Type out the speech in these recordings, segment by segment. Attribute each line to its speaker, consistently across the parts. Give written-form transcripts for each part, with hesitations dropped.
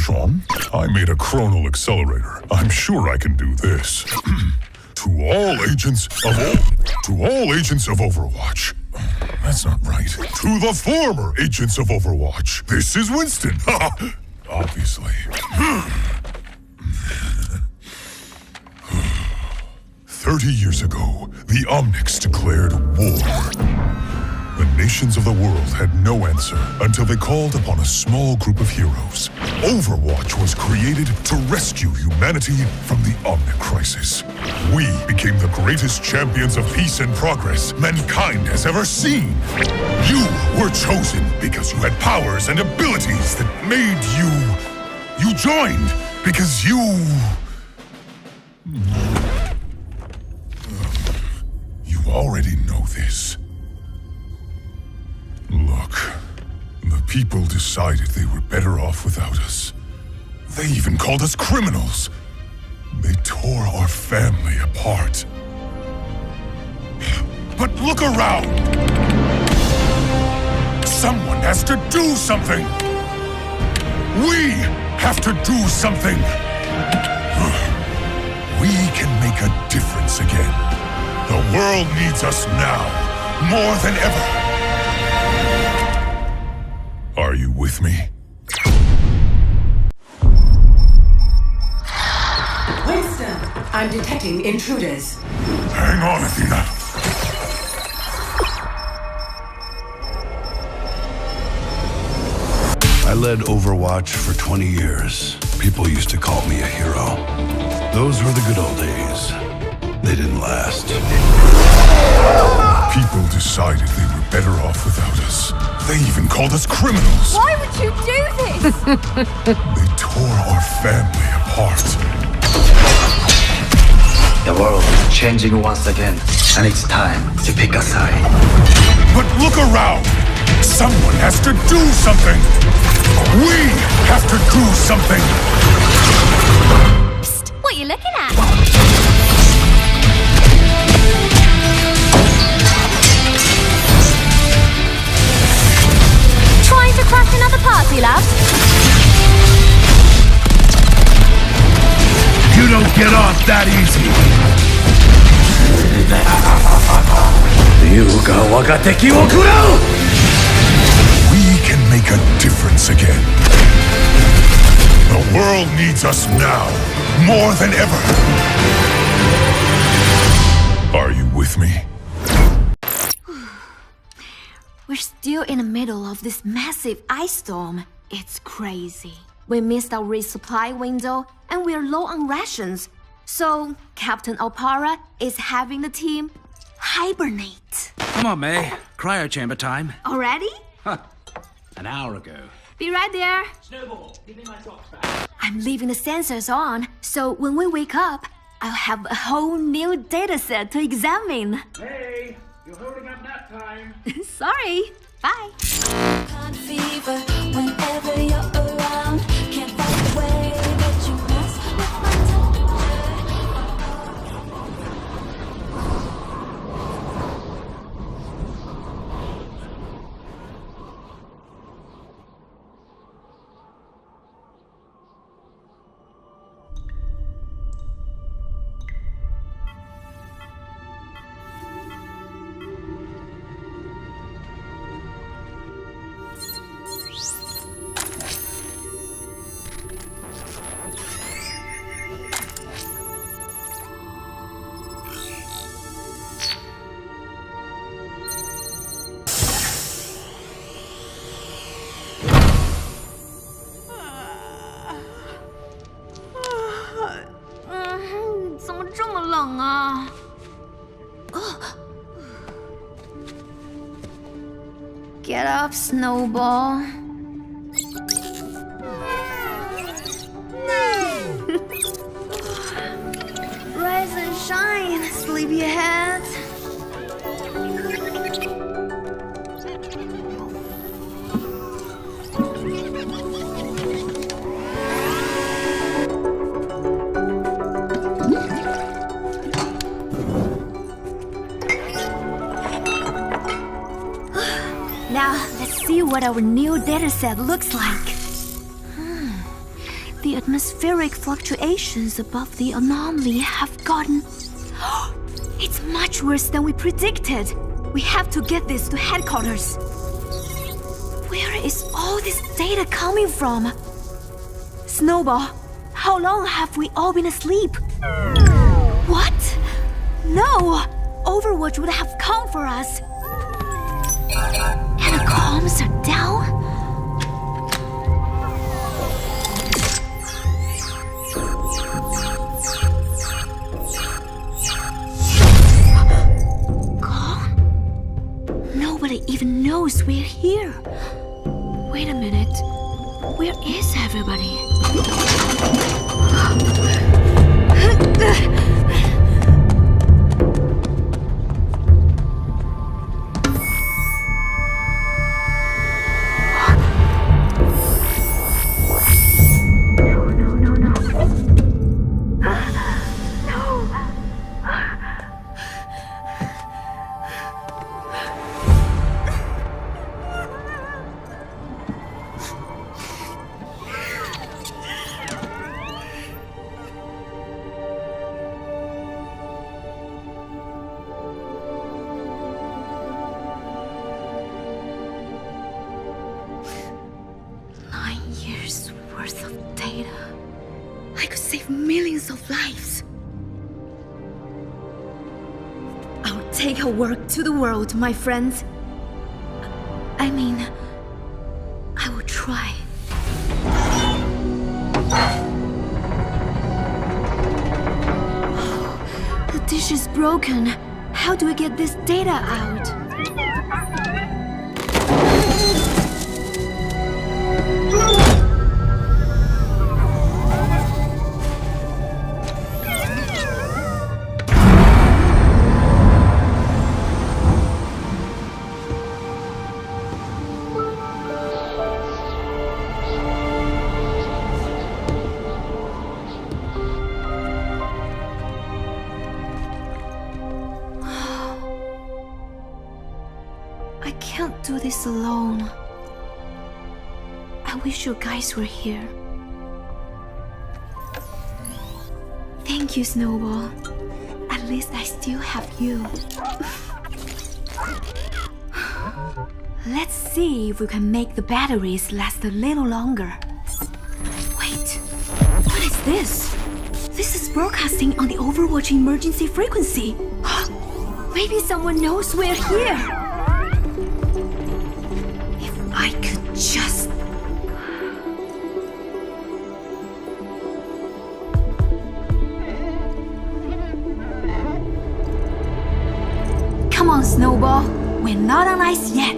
Speaker 1: Sean. I made a chronal accelerator. I'm sure I can do this. To all agents of Overwatch. That's not right. To the former agents of Overwatch. This is Winston. Obviously. 30 years ago, the Omnics declared war. The nations of the world had no answer until they called upon a small group of heroes. Overwatch was created to rescue humanity from the Omnic crisis. We became the greatest champions of peace and progress mankind has ever seen. You were chosen because you had powers and abilities that made you... You joined because you... You already know this. Look, the people decided they were better off without us. They even called us criminals. They tore our family apart. But look around! Someone has to do something! We have to do something! We can make a difference again. The world needs us now, more than ever. Are you with me?
Speaker 2: Winston, I'm detecting intruders.
Speaker 1: Hang on, Athena.
Speaker 3: I led Overwatch for 20 years. People used to call me a hero. Those were the good old days. They didn't last.
Speaker 1: People decided they were better off without us. They even called us criminals.
Speaker 4: Why would you do this?
Speaker 1: They tore our family apart.
Speaker 5: The world is changing once again, and it's time to pick a side.
Speaker 1: But look around! Someone has to do something! We have to do something!
Speaker 4: Psst, what are you looking at? Trying to crash another party, love?
Speaker 3: You don't get off that easy.
Speaker 1: We can make a difference again. The world needs us now, more than ever. Are you with me?
Speaker 4: We're still in the middle of this massive ice storm. It's crazy. We missed our resupply window and we're low on rations. So, Captain Opara is having the team hibernate.
Speaker 6: Come on, May. Cryo chamber time.
Speaker 4: Already?
Speaker 6: An hour ago.
Speaker 4: Be right there.
Speaker 6: Snowball, give me my socks back.
Speaker 4: I'm leaving the sensors on, so when we wake up, I'll have a whole new data set to examine.
Speaker 6: Hey, you're holding up that time.
Speaker 4: Sorry. Bye.
Speaker 7: Fever whenever you're around. Can't find the way that you mess with my temperature.
Speaker 4: Get up, Snowball. Rise and shine, sleepyhead. Now, let's see what our new dataset looks like. the atmospheric fluctuations above the anomaly have gotten... It's much worse than we predicted. We have to get this to headquarters. Where is all this data coming from? Snowball, how long have we all been asleep? What? No! Overwatch would have come for us. And the comms are down? Nobody even knows we're here. Wait a minute. Where is everybody? Worth of data. I could save millions of lives. I'll take our work to the world, my friends. I mean, I will try. The dish is broken. How do I get this data out? I can't do this alone. I wish you guys were here. Thank you, Snowball. At least I still have you. Let's see if we can make the batteries last a little longer. Wait, what is this? This is broadcasting on the Overwatch emergency frequency. Maybe someone knows we're here. If I could just... Come on, Snowball. We're not on ice yet.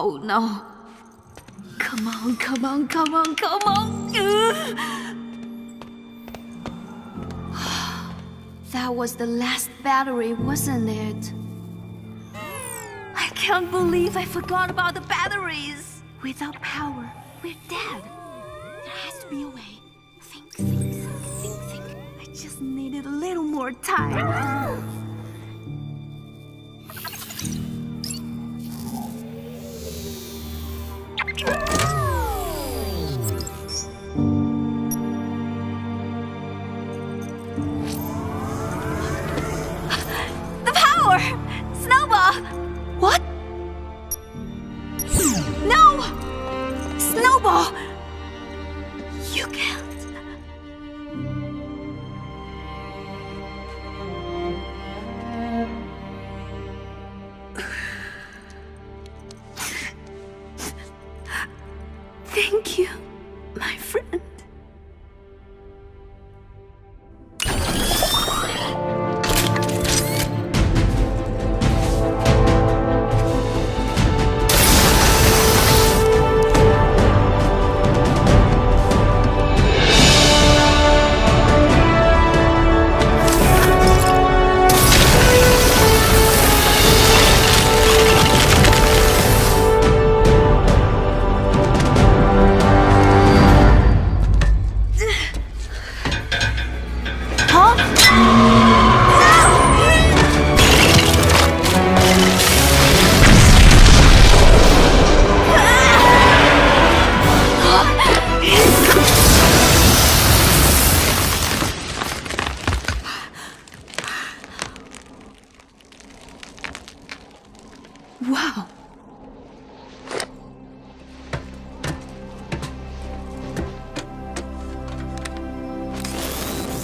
Speaker 4: Oh no. Come on, come on, come on, come on. That was the last battery, wasn't it? I can't believe I forgot about the batteries. Without power, we're dead. There has to be a way. Think. I just needed a little more time. The power! Snowball! What? No! Snowball! You can't. Thank you, my friend. Wow.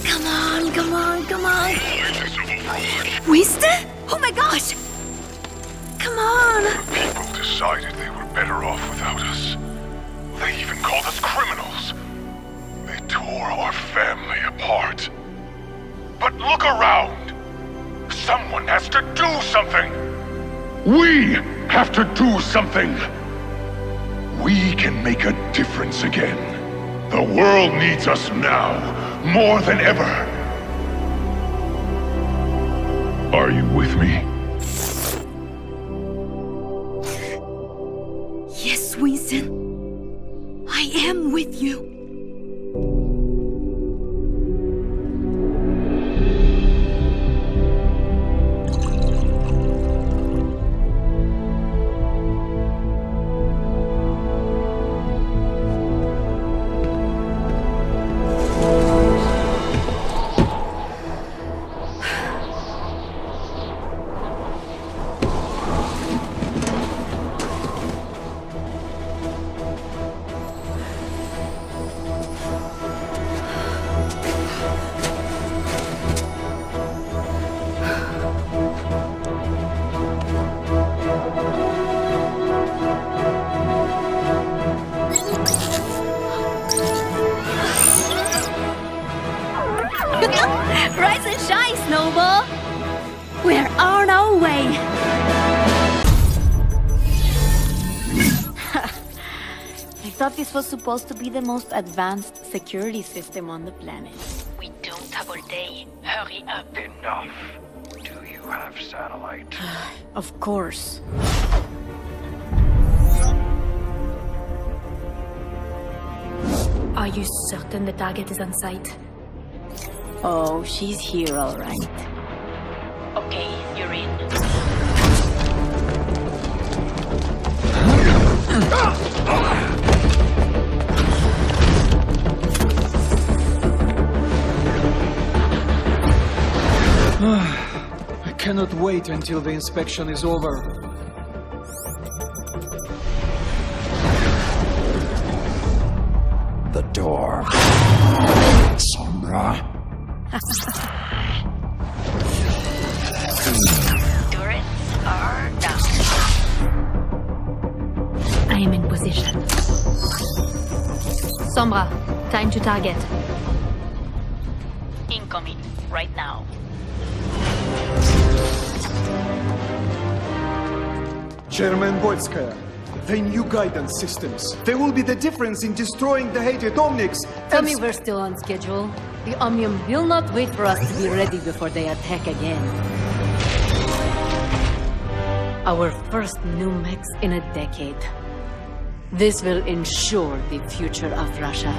Speaker 4: Come on. Winston? Oh my gosh! Come on!
Speaker 1: People decided they were better off without us. They even called us criminals. They tore our family apart. But look around! Someone has to do something! We have to do something! We can make a difference again. The world needs us now, more than ever. Are you with me?
Speaker 4: Yes, Winston. I am with you. Rise and shine, Snowball! We're on our way! I thought this was supposed to be the most advanced security system on the planet.
Speaker 8: We don't have all day. Hurry up.
Speaker 9: Enough. Do you have satellite?
Speaker 4: Of course. Are you certain the target is on site? Oh, she's here, all right.
Speaker 8: Okay, you're in.
Speaker 10: I cannot wait until the inspection is over.
Speaker 9: The door. Sombra.
Speaker 8: Turrets are down.
Speaker 4: I am in position. Sombra, time to target.
Speaker 8: Incoming, right now.
Speaker 10: Chairman Boyskaya, the new guidance systems. They will be the difference in destroying the hated Omnics.
Speaker 11: Tell me we're still on schedule. The Omnium will not wait for us to be ready before they attack again. Our first new mechs in a decade. This will ensure the future of Russia.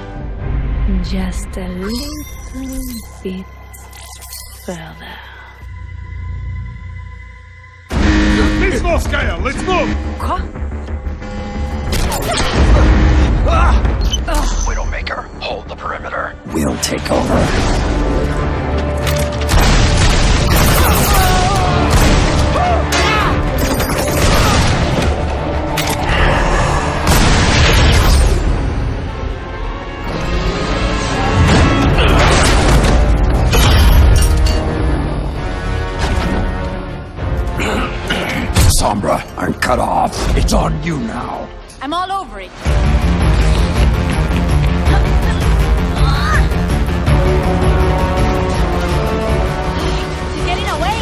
Speaker 11: Just a little bit further.
Speaker 1: Miss Volskaya, let's move!
Speaker 9: Widowmaker, hold the perimeter. We'll take over. Sombra, I'm cut off. It's on you now.
Speaker 11: I'm all over it. She's getting away.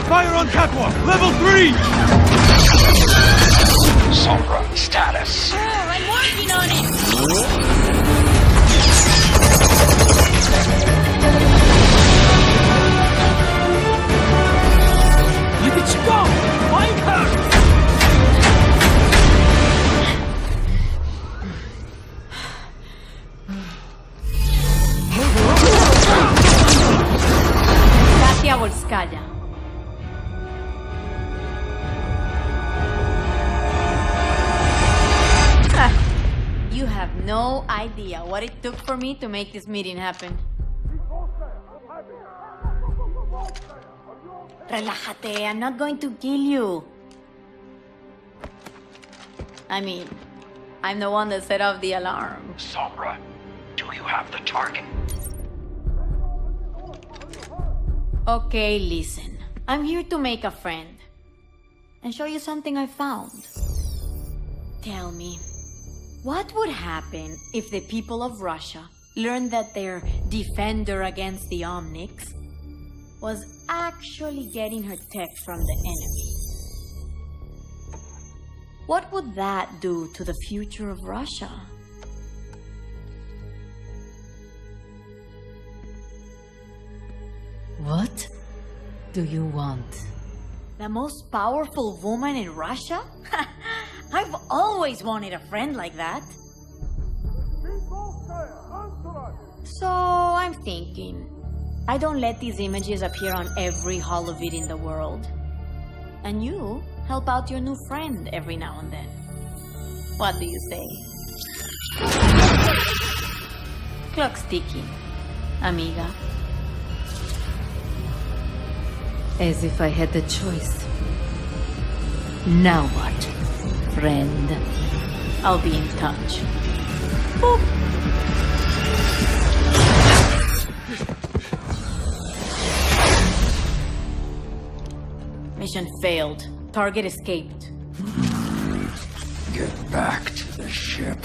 Speaker 10: Fire on catwalk! Level 3!
Speaker 9: Sombra, status.
Speaker 8: Oh, I'm working on it!
Speaker 11: have no idea what it took for me to make this meeting happen. Relájate, I'm not going to kill you. I mean, I'm the one that set off the alarm.
Speaker 9: Sombra, do you have the target?
Speaker 11: Okay, listen. I'm here to make a friend. And show you something I found. Tell me, what would happen if the people of Russia learned that their defender against the Omnics was actually getting her tech from the enemy? What would that do to the future of Russia? What do you want? The most powerful woman in Russia? I've always wanted a friend like that. So I'm thinking, I don't let these images appear on every holo vid in the world. And you help out your new friend every now and then. What do you say? Clock's ticking, amiga. As if I had the choice. Now what, friend? I'll be in touch. Boop. Mission failed. Target escaped.
Speaker 9: Get back to the ship.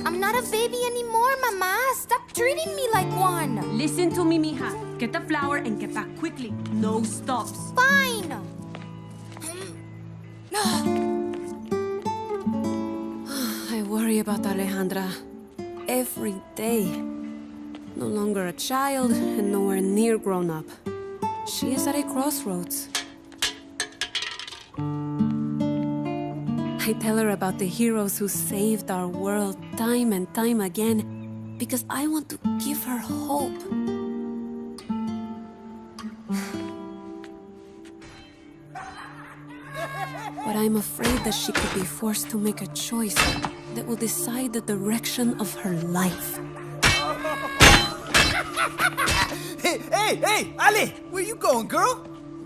Speaker 12: I'm not a baby anymore, Mama. Stop treating me like one.
Speaker 2: Listen to me, mija. Get the flour and get back quickly. No stops.
Speaker 12: Fine.
Speaker 11: I worry about Alejandra every day. No longer a child and nowhere near grown up. She is at a crossroads. I tell her about the heroes who saved our world time and time again because I want to give her hope. But I'm afraid that she could be forced to make a choice that will decide the direction of her life.
Speaker 13: Hey, Ale! Where you going, girl?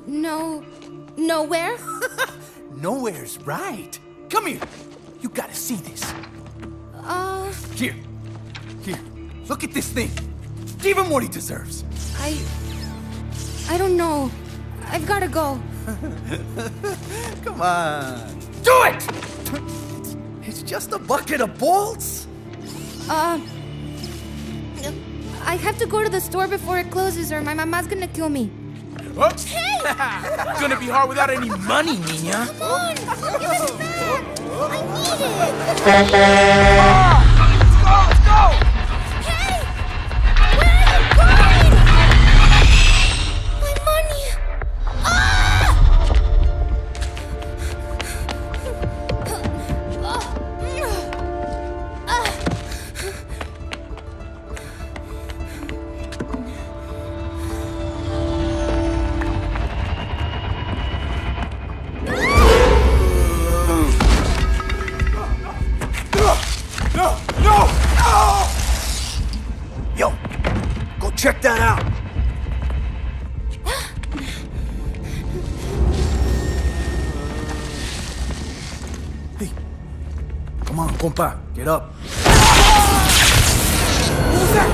Speaker 12: Nowhere?
Speaker 13: Nowhere's right. Come here. You gotta see this. Here. Look at this thing. Give him what he deserves.
Speaker 12: I don't know. I've gotta go.
Speaker 13: Come on. Do it! It's just a bucket of bolts.
Speaker 12: I have to go to the store before it closes or my mama's gonna kill me.
Speaker 13: Oops. Hey! It's gonna be hard without any money, Nina.
Speaker 12: Come on! Give it back! I need it!
Speaker 13: Let's go!
Speaker 12: Hey! Where are you going? My money!
Speaker 13: Yo, go check that out. Hey, come on, compa, get up. Who's that?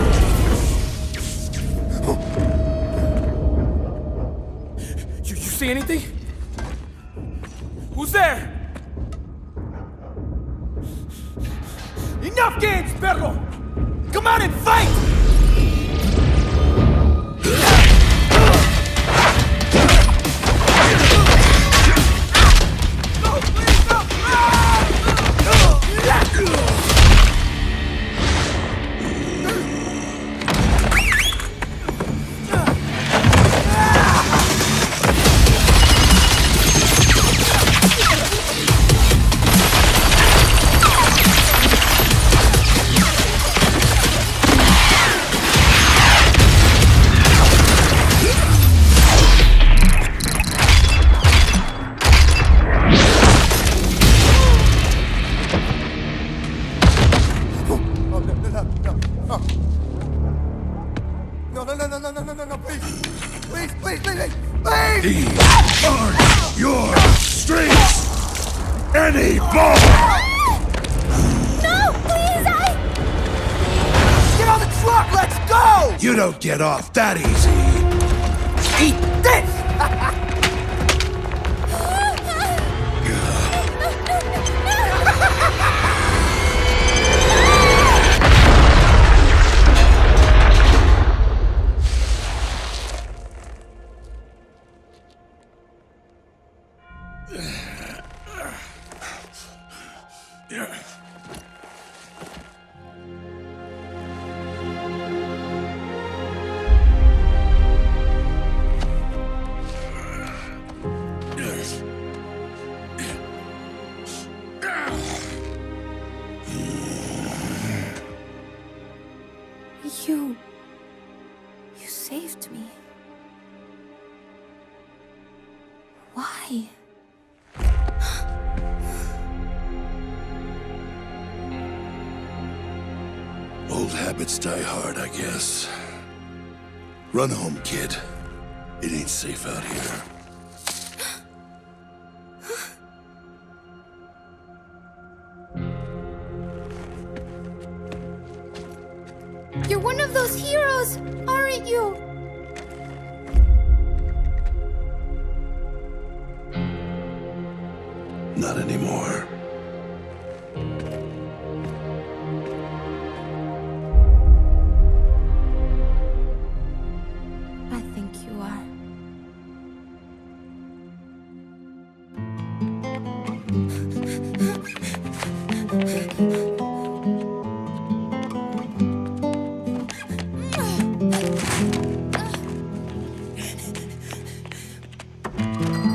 Speaker 13: You see anything? Who's there? Enough games, perro! Come out and fight! No, please.
Speaker 3: These aren't your streets anymore!
Speaker 12: No, please,
Speaker 13: Get on the truck, let's go!
Speaker 3: You don't get off that easy.
Speaker 13: Eat this!
Speaker 12: You saved me.
Speaker 3: Old habits die hard, I guess. Run home, kid. It ain't safe out here.
Speaker 12: You're one of those heroes, aren't you?
Speaker 3: Not anymore.
Speaker 12: I think you are.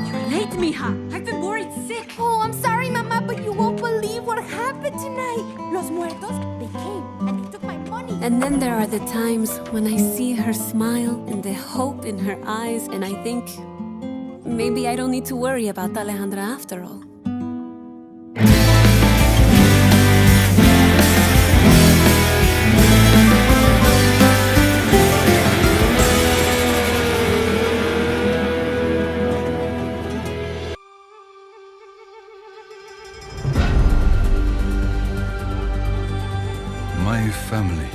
Speaker 2: You're late, mija. I've been worried sick.
Speaker 12: Oh, I'm sorry, Mama, but you won't believe what happened tonight. Los muertos, they came and they took my money.
Speaker 11: And then there are the times when I see her smile and the hope in her eyes, and I think maybe I don't need to worry about Alejandra after all.
Speaker 9: My family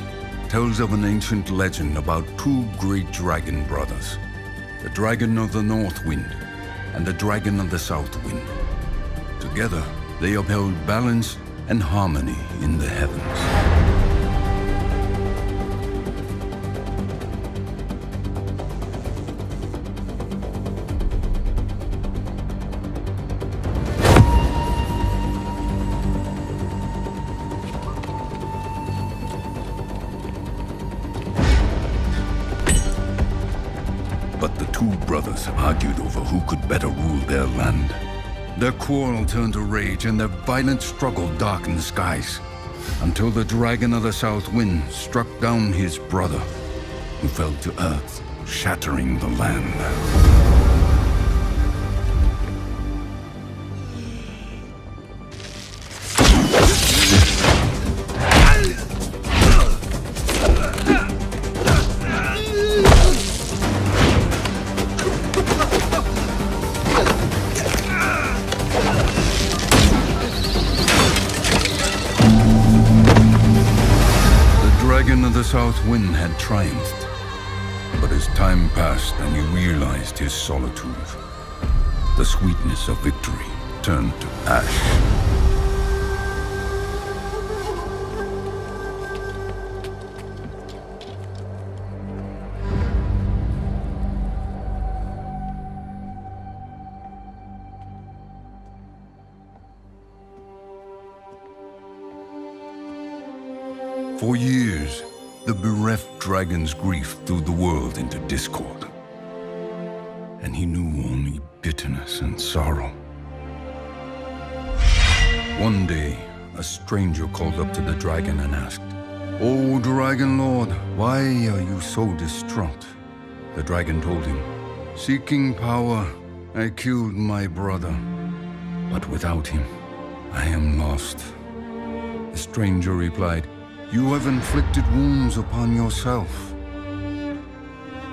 Speaker 9: tells of an ancient legend about two great dragon brothers, the dragon of the North Wind and the dragon of the South Wind. Together, they upheld balance and harmony in the heavens. But the two brothers argued over who could better rule their land. Their quarrel turned to rage, and their violent struggle darkened the skies, until the dragon of the South Wind struck down his brother, who fell to earth, shattering the land. The dragon of the South Wind had triumphed, but as time passed and he realized his solitude, the sweetness of victory turned to ash. For years, the bereft dragon's grief threw the world into discord, and he knew only bitterness and sorrow. One day, a stranger called up to the dragon and asked, "O Dragon Lord, why are you so distraught?" The dragon told him, "Seeking power, I killed my brother, but without him, I am lost." The stranger replied, "You have inflicted wounds upon yourself,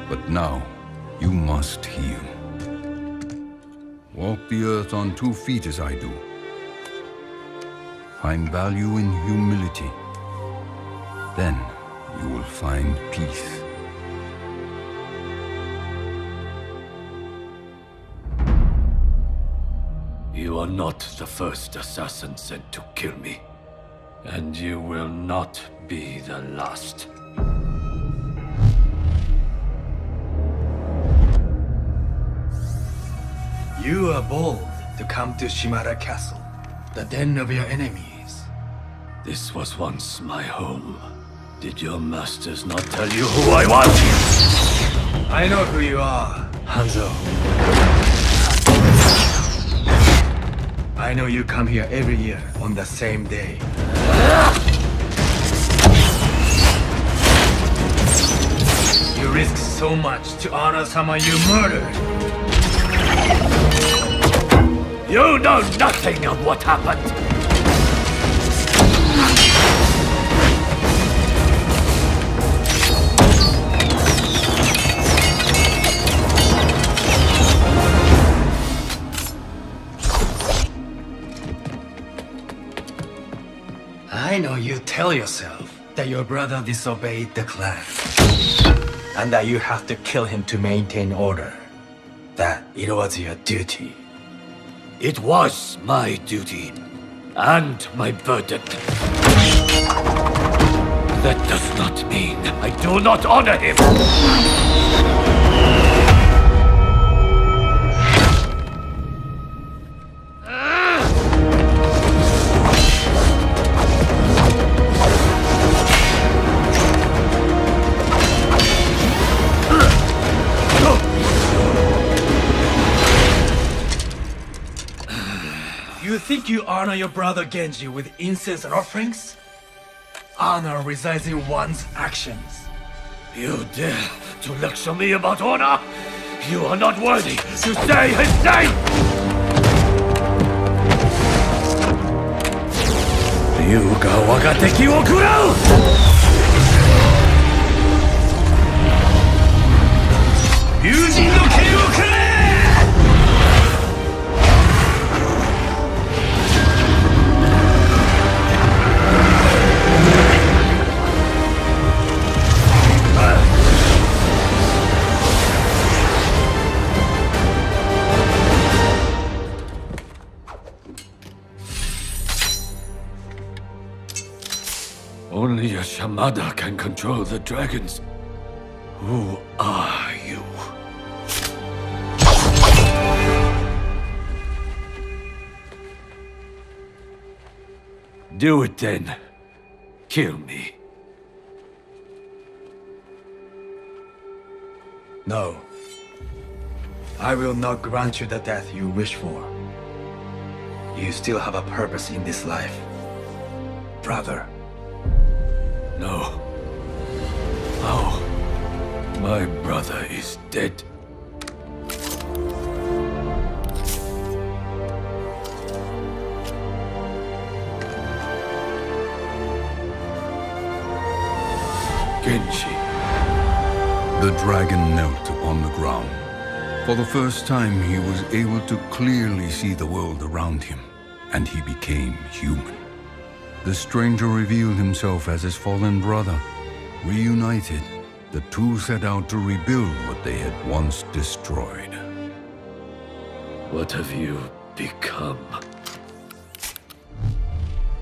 Speaker 9: but now you must heal. Walk the earth on 2 feet as I do. Find value in humility. Then you will find peace."
Speaker 14: You are not the first assassin sent to kill me. And you will not be the last.
Speaker 5: You are bold to come to Shimara Castle, the den of your enemies.
Speaker 14: This was once my home. Did your masters not tell you who I was?
Speaker 5: I know who you are, Hanzo. I know you come here every year on the same day. You risk so much to honor someone you murdered.
Speaker 14: You know nothing of what happened.
Speaker 5: know you tell yourself that your brother disobeyed the clan, and that you have to kill him to maintain order. That it was your duty.
Speaker 14: It was my duty, and my burden. That does not mean I do not honor him!
Speaker 5: You think you honor your brother Genji with incense and offerings? Honor resides in one's actions.
Speaker 14: You dare to lecture me about honor? You are not worthy to say his name! Ryuga waga teki wo kurau! Ryujin no ken wo kure! Only a Shamada can control the dragons. Who are you? Do it then. Kill me.
Speaker 5: No. I will not grant you the death you wish for. You still have a purpose in this life, brother.
Speaker 14: No. No. My brother is dead.
Speaker 9: Genji. The dragon knelt upon the ground. For the first time, he was able to clearly see the world around him, and he became human. The stranger revealed himself as his fallen brother. Reunited, the two set out to rebuild what they had once destroyed.
Speaker 14: What have you become?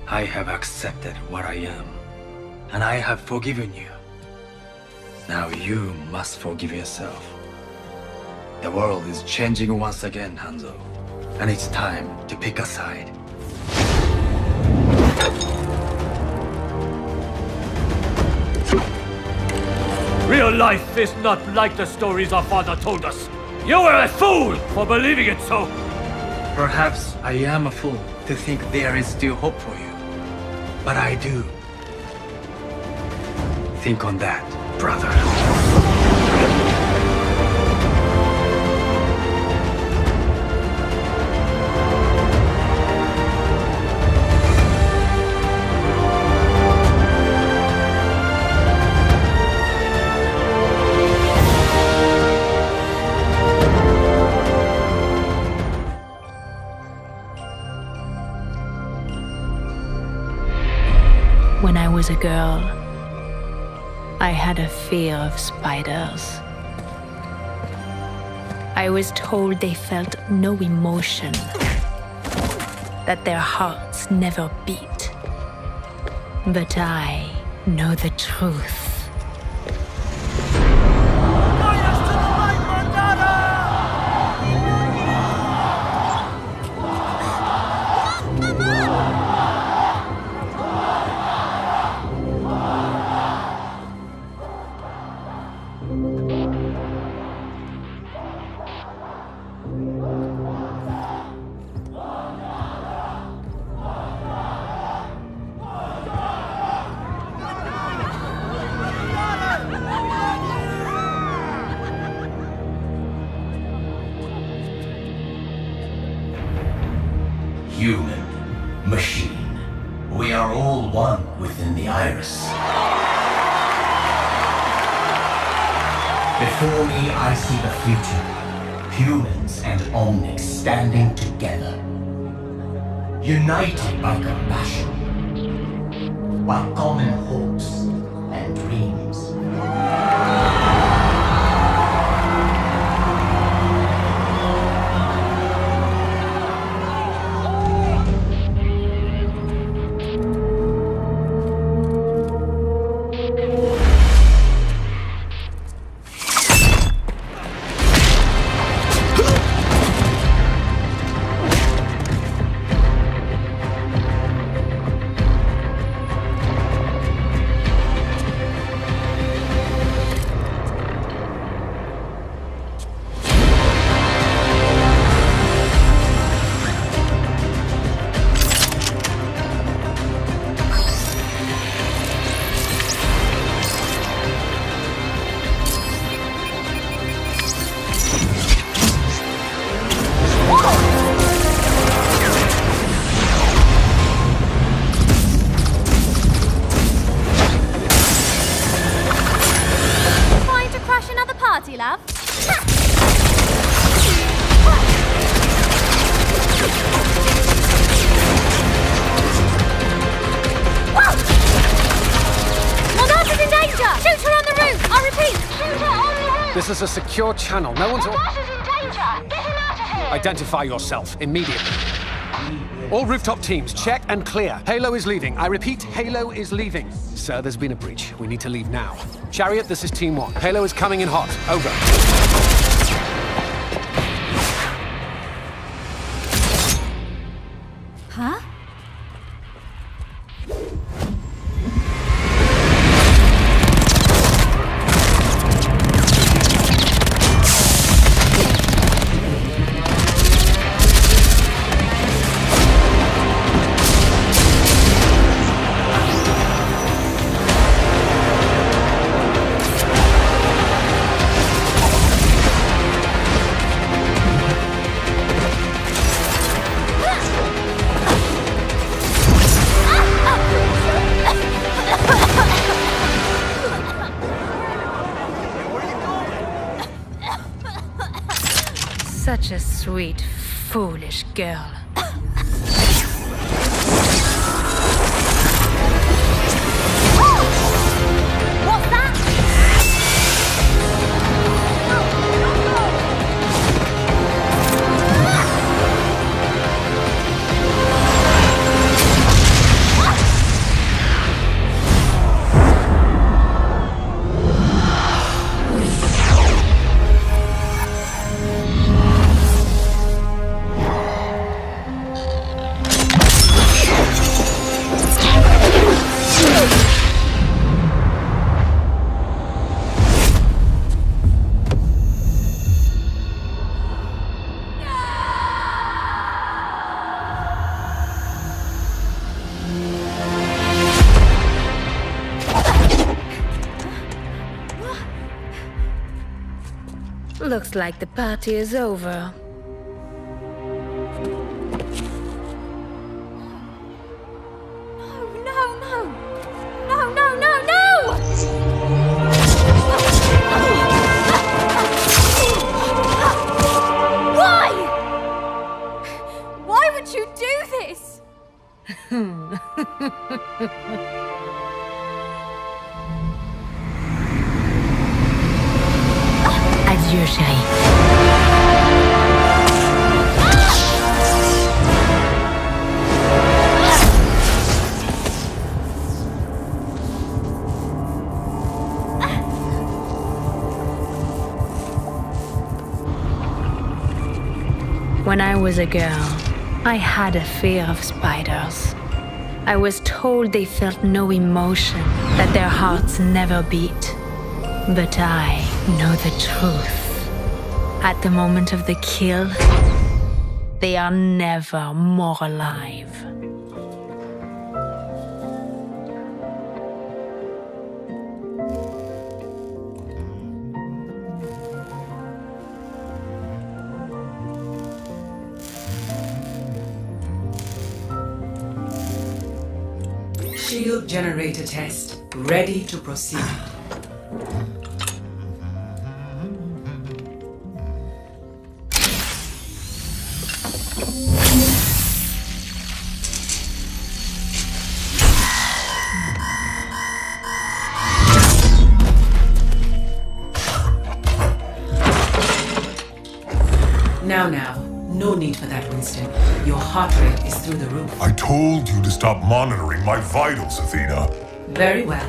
Speaker 5: I have accepted what I am, and I have forgiven you. Now you must forgive yourself. The world is changing once again, Hanzo, and it's time to pick a side.
Speaker 14: Real life is not like the stories our father told us. You were a fool for believing it so.
Speaker 5: Perhaps I am a fool to think there is still hope for you. But I do. Think on that, brother.
Speaker 11: When I was a girl, I had a fear of spiders. I was told they felt no emotion, that their hearts never beat. But I know the truth.
Speaker 15: Human, machine, we are all one within the iris. Before me, I see the future. Humans and Omnics standing together, united by compassion. while common hopes and dreams.
Speaker 12: Trying to crash another party, love? Monarch is in danger! Shoot her on the roof! I repeat, shoot her on the roof!
Speaker 16: This is a secure channel. No one's...
Speaker 12: Monarch is in danger! Get him out of here!
Speaker 16: Identify yourself immediately. All rooftop teams, check and clear. Halo is leaving. I repeat, Halo is leaving. Sir, there's been a breach. We need to leave now. Chariot, this is Team 1. Halo is coming in hot. Over.
Speaker 12: Huh?
Speaker 11: Such a sweet, foolish girl.
Speaker 12: What's that?
Speaker 11: Looks like the party is over.
Speaker 12: Why? Why would you do this?
Speaker 11: Adieu, chérie. When I was a girl, I had a fear of spiders. I was told they felt no emotion, that their hearts never beat. But I know the truth. At the moment of the kill, they are never more alive.
Speaker 2: Shield generator test. Ready to proceed.
Speaker 17: Now. No need for that, Winston. Your heart rate is through the roof.
Speaker 1: I told you to stop monitoring my vitals, Athena.
Speaker 17: Very well.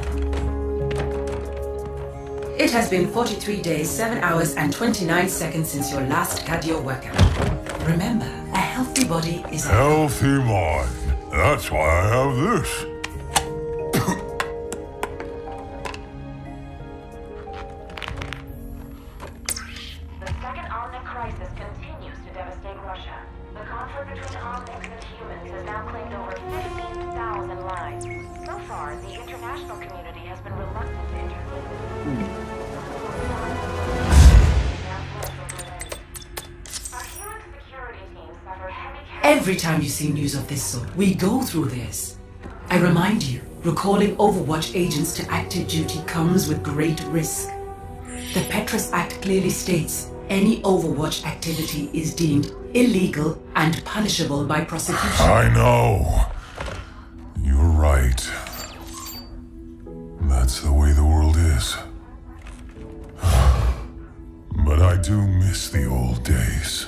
Speaker 17: It has been 43 days, 7 hours, and 29 seconds since your last cardio workout. Remember, a healthy body is a
Speaker 1: Healthy mind. That's why I have this.
Speaker 18: The second Omnic crisis continues to devastate Russia. The conflict between Omnics and humans has now claimed over 15,000 lives. So far, the international community has been reluctant to intervene. Our human security team suffered heavy
Speaker 17: Every time you see news of this sort, we go through this. I remind you, recalling Overwatch agents to active duty comes with great risk. The Petrus Act clearly states any Overwatch activity is deemed illegal and punishable by prosecution.
Speaker 1: I know. You're right. That's the way the world is. But I do miss the old days.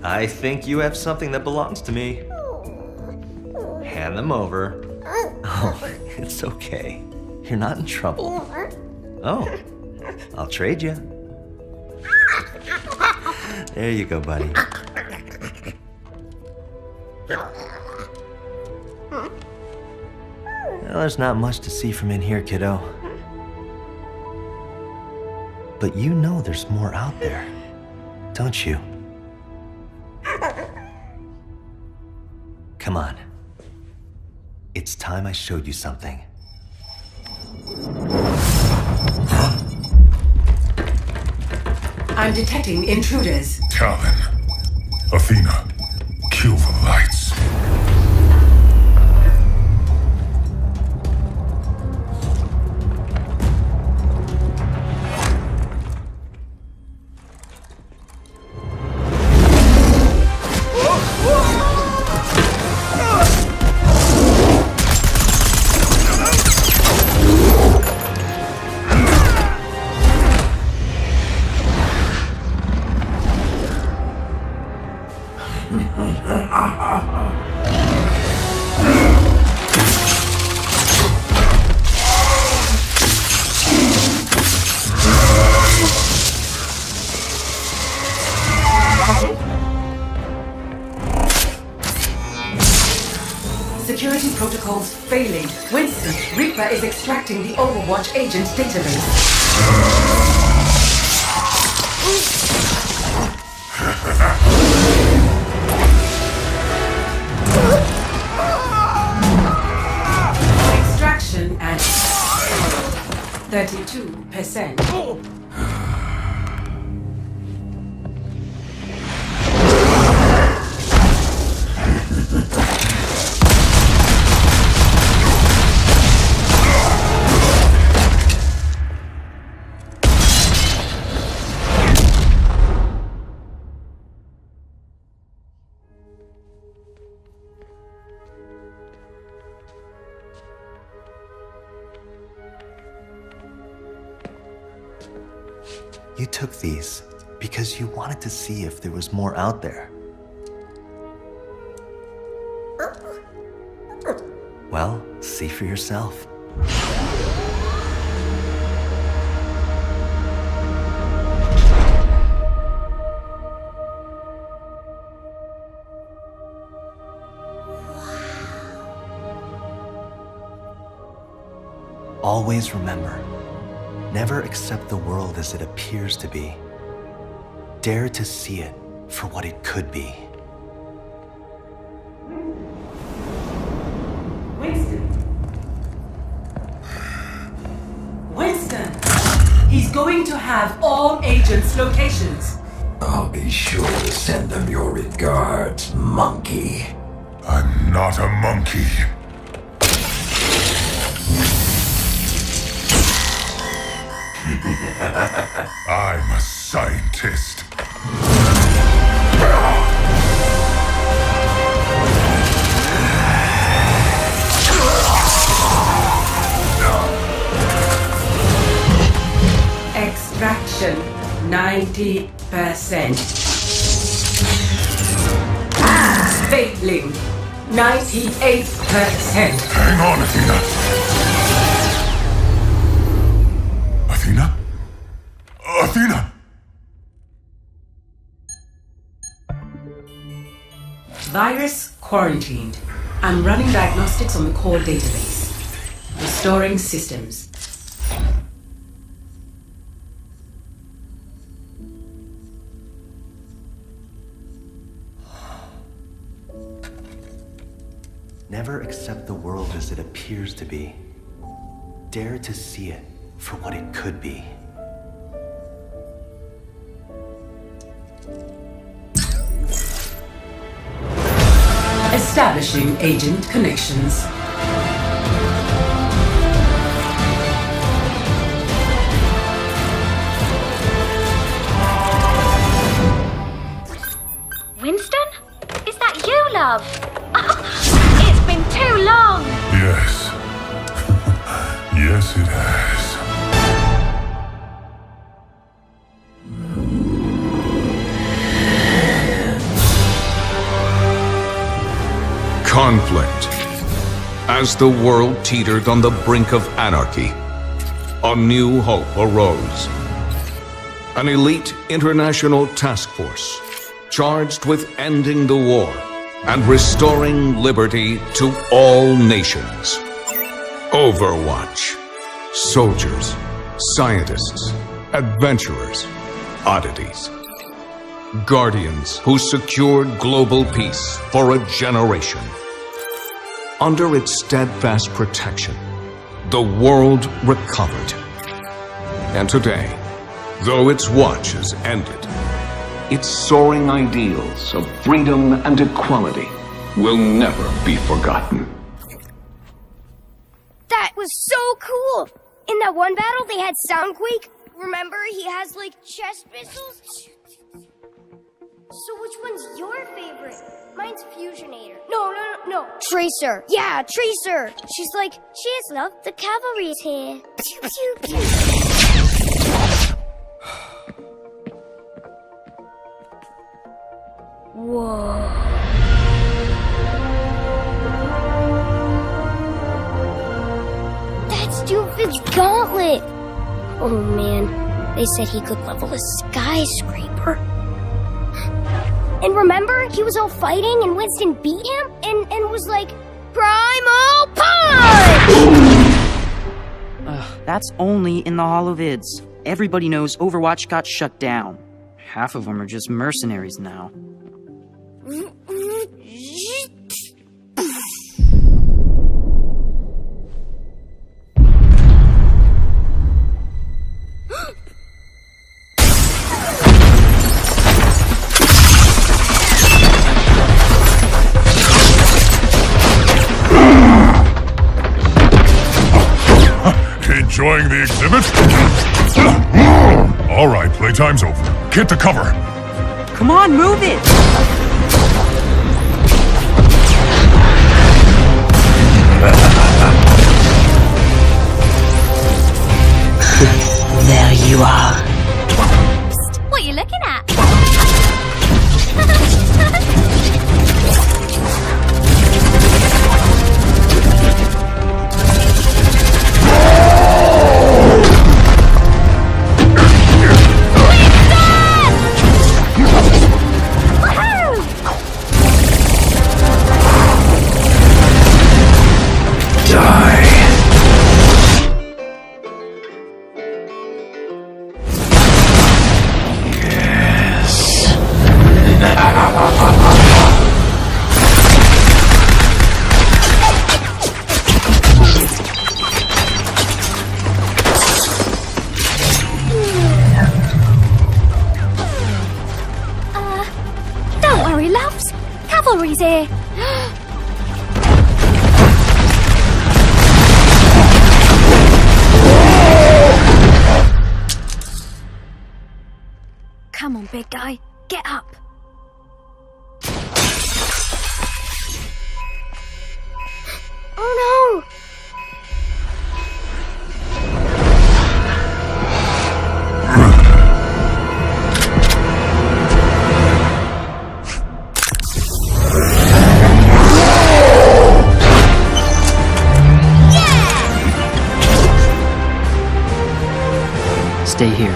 Speaker 19: I think you have something that belongs to me. Hand them over. Oh, it's okay. You're not in trouble. Oh, I'll trade you. There you go, buddy. Well, there's not much to see from in here, kiddo. But you know there's more out there, don't you? Come on. It's time I showed you something.
Speaker 17: I'm detecting intruders.
Speaker 1: Talon. Athena. Kill the lights.
Speaker 17: Security protocols failing. Winston, Reaper is extracting the Overwatch agent database. Extraction at 32%.
Speaker 19: You took these because you wanted to see if there was more out there. Well, see for yourself. Always remember, never accept the world as it appears to be. Dare to see it for what it could be.
Speaker 17: Winston! He's going to have all agents' locations.
Speaker 15: I'll be sure to send them your regards, monkey.
Speaker 1: I'm not a monkey. I'm a scientist.
Speaker 17: Extraction 90%. Stapling 98%.
Speaker 1: Hang on, Athena. Athena? Athena!
Speaker 17: Virus quarantined. I'm running diagnostics on the core database. Restoring systems.
Speaker 19: Never accept the world as it appears to be. Dare to see it for what it could be.
Speaker 17: Establishing agent connections.
Speaker 8: Winston? Is that you, love? It's been too long!
Speaker 1: Yes. Yes, it has.
Speaker 20: Conflict. As the world teetered on the brink of anarchy, a new hope arose. An elite international task force charged with ending the war and restoring liberty to all nations. Overwatch. Soldiers, scientists, adventurers, oddities. Guardians who secured global peace for a generation. Under its steadfast protection, the world recovered. And today, though its watch has ended, its soaring ideals of freedom and equality will never be forgotten.
Speaker 12: That was so cool! In that one battle, they had Soundquake. Remember, he has, like, chest missiles? So which one's your favorite? Mine's Fusionator. No. Tracer. Yeah, Tracer. She's like, cheers, love. The cavalry's here. Pew, pew, pew. Whoa. That's Doofen's gauntlet. Oh man, they said he could level a skyscraper. And remember, he was all fighting and Winston beat him and was like, Primal Punch!
Speaker 21: That's only in the holovids. Everybody knows Overwatch got shut down. Half of them are just mercenaries now.
Speaker 1: Enjoying the exhibit? All right, playtime's over. Get to cover.
Speaker 21: Come on, move it!
Speaker 17: There you are.
Speaker 12: Psst, what are you looking at? big guy. Get up. Oh no!
Speaker 21: Stay here.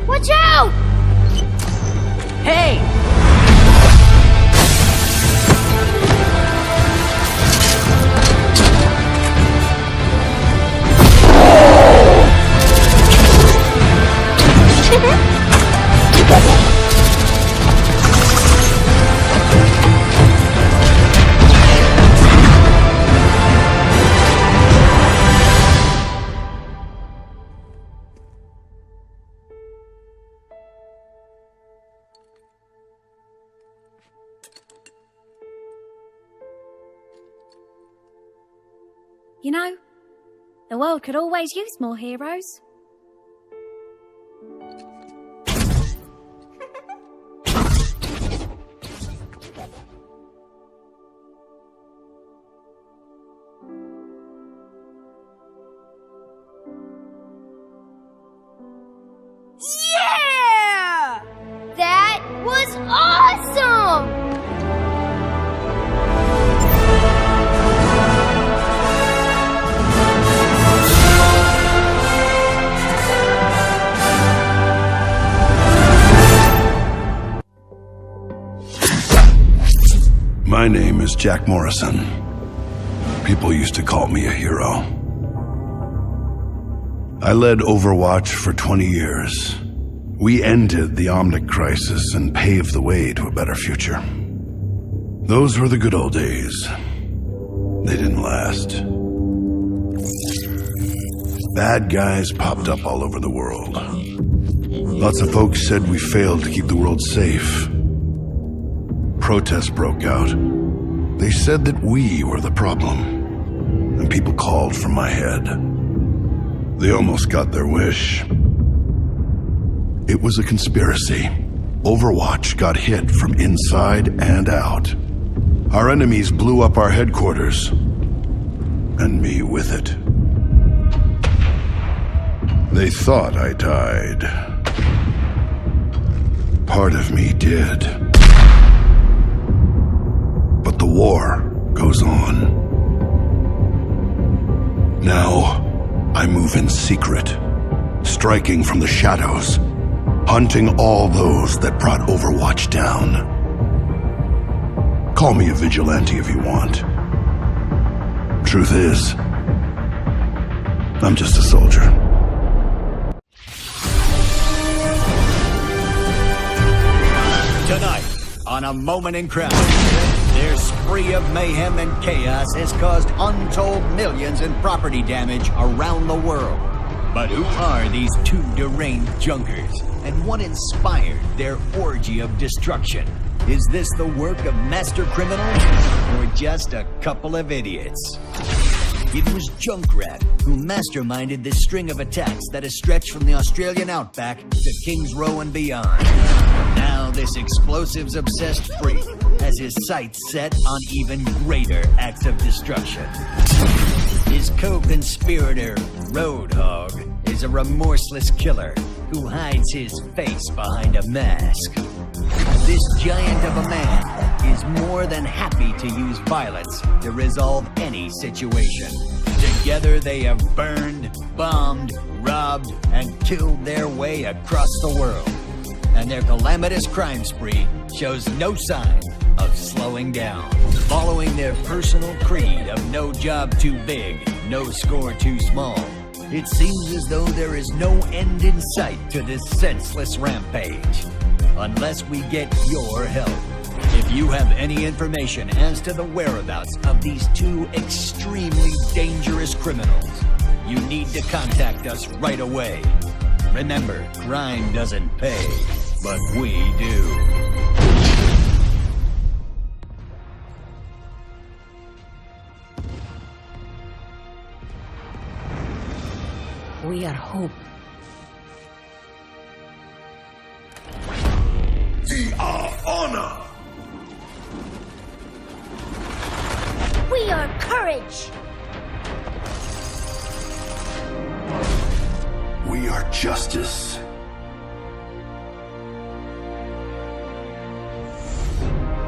Speaker 12: Watch out!
Speaker 21: Hey!
Speaker 6: You know, the world could always use more heroes.
Speaker 12: Yeah! That was awesome!
Speaker 3: My name is Jack Morrison. People used to call me a hero. I led Overwatch for 20 years. We ended the Omnic crisis and paved the way to a better future. Those were the good old days. They didn't last. Bad guys popped up all over the world. Lots of folks said we failed to keep the world safe. Protests broke out. They said that we were the problem, and people called for my head. They almost got their wish. It was a conspiracy. Overwatch got hit from inside and out. Our enemies blew up our headquarters, and me with it. They thought I died. Part of me did. But the war goes on. Now, I move in secret, striking from the shadows, hunting all those that brought Overwatch down. Call me a vigilante if you want. Truth is, I'm just a soldier.
Speaker 22: Tonight, on A Moment in Crowd, their spree of mayhem and chaos has caused untold millions in property damage around the world. But who are these two deranged junkers? And what inspired their orgy of destruction? Is this the work of master criminals? Or just a couple of idiots? It was Junkrat who masterminded this string of attacks that has stretched from the Australian outback to Kings Row and beyond. Now this explosives-obsessed freak has his sights set on even greater acts of destruction. His co-conspirator, Roadhog, is a remorseless killer who hides his face behind a mask. This giant of a man is more than happy to use violence to resolve any situation. Together they have burned, bombed, robbed, and killed their way across the world. And their calamitous crime spree shows no sign of slowing down. Following their personal creed of no job too big, no score too small, it seems as though there is no end in sight to this senseless rampage. Unless we get your help. If you have any information as to the whereabouts of these two extremely dangerous criminals, you need to contact us right away. Remember, crime doesn't pay, but we do.
Speaker 11: We are hope.
Speaker 15: We are honor.
Speaker 12: We are courage.
Speaker 3: We are justice.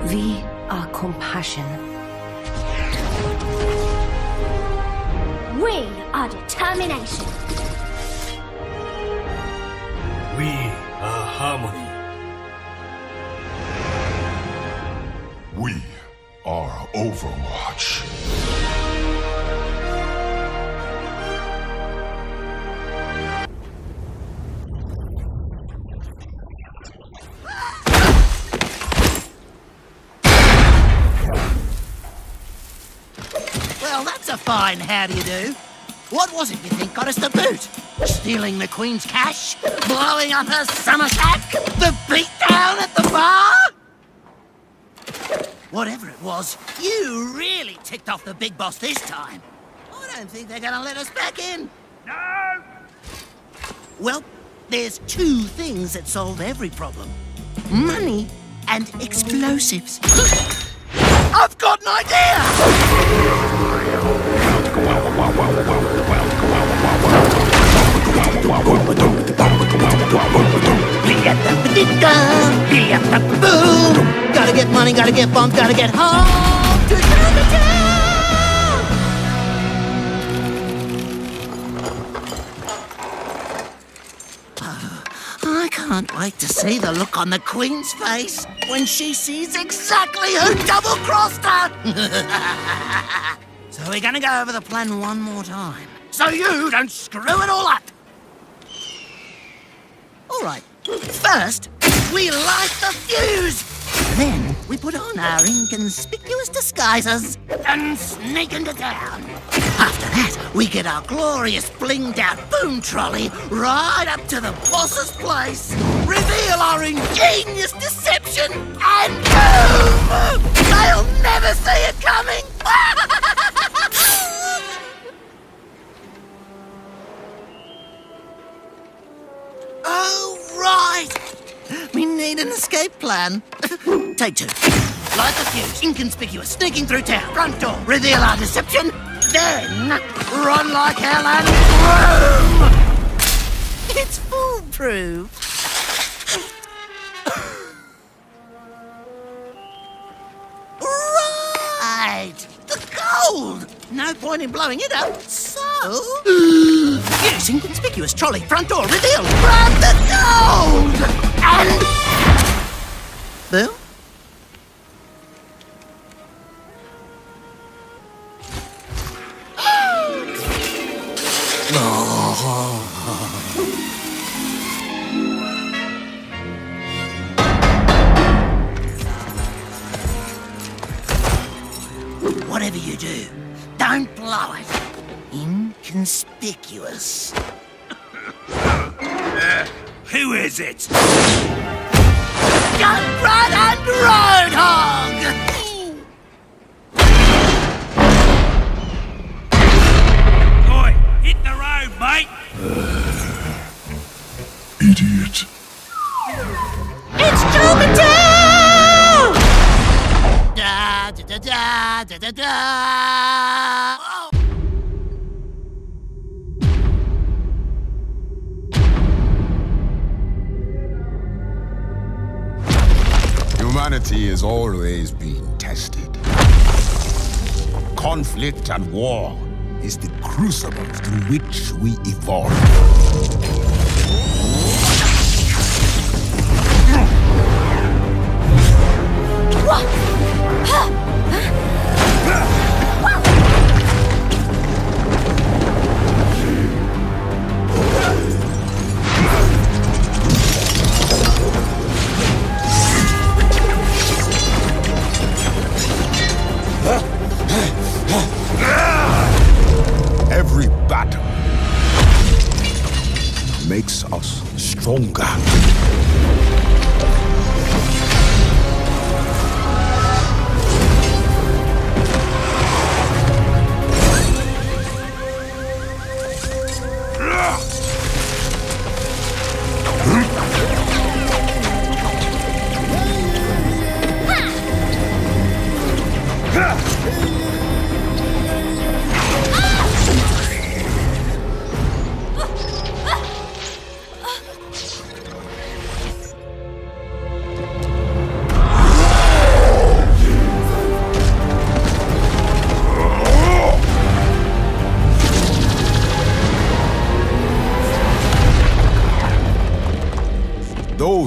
Speaker 4: We are compassion.
Speaker 12: We are determination.
Speaker 14: We are harmony.
Speaker 1: We are Overwatch.
Speaker 7: Well, that's a fine how do you do. What was it you think got us the boot? Stealing the Queen's cash? Blowing up her summer shack? The beatdown at the bar? Whatever it was, you really ticked off the big boss this time. I don't think they're gonna let us back in. No! Well, there's two things that solve every problem. Money and explosives. I've got an idea! Boom! Gotta get money, gotta get bumped, gotta get home to Chinatown! I can't wait to see the look on the Queen's face when she sees exactly who double-crossed her! So we're gonna go over the plan one more time, so you don't screw it all up! All right, first, we light the fuse! Then, we put on our inconspicuous disguises and sneak into town. After that, we get our glorious blinged-out boom trolley right up to the boss's place, reveal our ingenious deception, and boom! They'll never see it coming! Oh, right! We need an escape plan. Take two. Light the fuse, inconspicuous, sneaking through town, front door, reveal our deception, then run like hell and boom! It's foolproof. Right! The gold! No point in blowing it up, so... Use inconspicuous trolley, front door, reveal, grab the gold! And... Boom? Whatever you do, don't blow it. Inconspicuous.
Speaker 15: Who is it?
Speaker 7: Don't run and roadhog!
Speaker 15: Oi, hit the road, mate!
Speaker 1: Idiot.
Speaker 7: It's Jupiter! Da da da da da da da. Oh.
Speaker 23: Humanity has always been tested. Conflict and war is the crucible through which we evolve.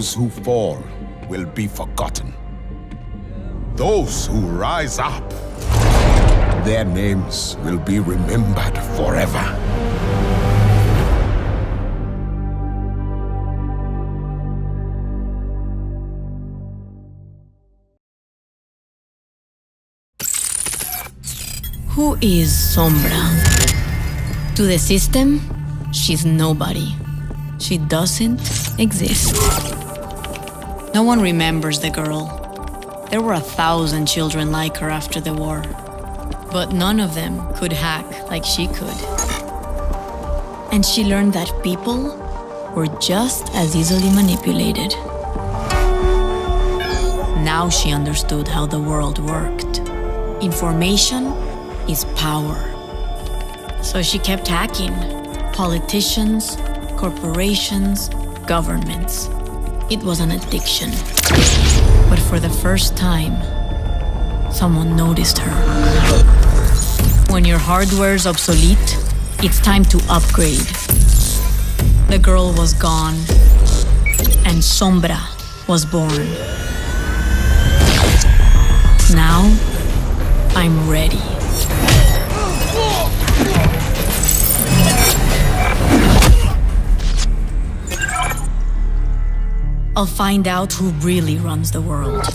Speaker 23: those who fall will be forgotten. Those who rise up, their names will be remembered forever.
Speaker 9: Who is Sombra? To the system, she's nobody. She doesn't exist. No one remembers the girl. There were 1,000 children like her after the war. But none of them could hack like she could. And she learned that people were just as easily manipulated. Now she understood how the world worked. Information is power. So she kept hacking politicians, corporations, governments. It was an addiction. But for the first time, someone noticed her. When your hardware's obsolete, it's time to upgrade. The girl was gone, and Sombra was born. Now, I'm ready. I'll find out who really runs the world.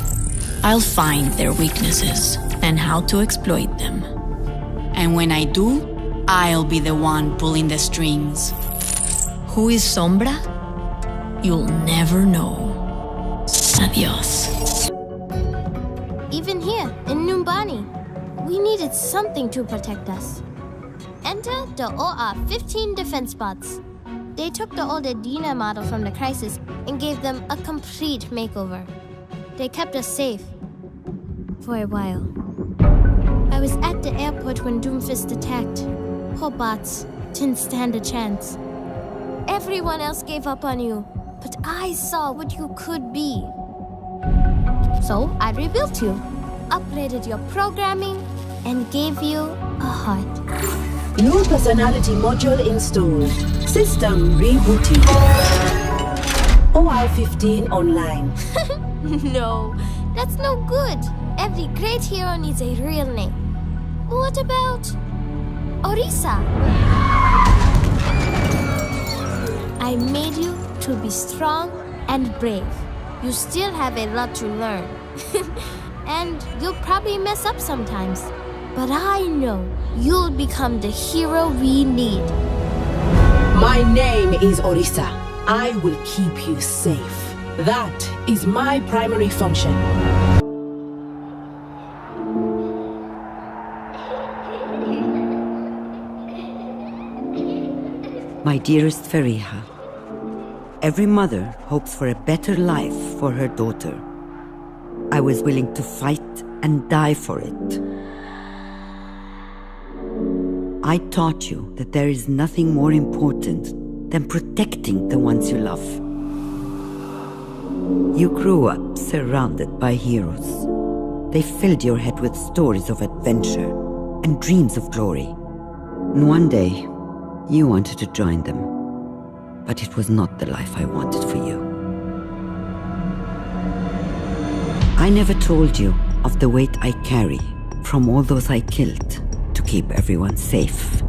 Speaker 9: I'll find their weaknesses and how to exploit them. And when I do, I'll be the one pulling the strings. Who is Sombra? You'll never know. Adios.
Speaker 12: Even here, in Numbani, we needed something to protect us. Enter the OR-15 defense bots. They took the old Edina model from the Crisis and gave them a complete makeover. They kept us safe. For a while. I was at the airport when Doomfist attacked. Poor bots didn't stand a chance. Everyone else gave up on you, but I saw what you could be. So I rebuilt you, upgraded your programming, and gave you a heart.
Speaker 10: New personality module installed. System rebooting. OR-15 online.
Speaker 12: No, that's no good. Every great hero needs a real name. What about Orisa? I made you to be strong and brave. You still have a lot to learn. And you'll probably mess up sometimes. But I know you'll become the hero we need.
Speaker 10: My name is Orisa. I will keep you safe. That is my primary function.
Speaker 13: My dearest Fariha, every mother hopes for a better life for her daughter. I was willing to fight and die for it. I taught you that there is nothing more important than protecting the ones you love. You grew up surrounded by heroes. They filled your head with stories of adventure and dreams of glory. And one day, you wanted to join them. But it was not the life I wanted for you. I never told you of the weight I carry from all those I killed to keep everyone safe.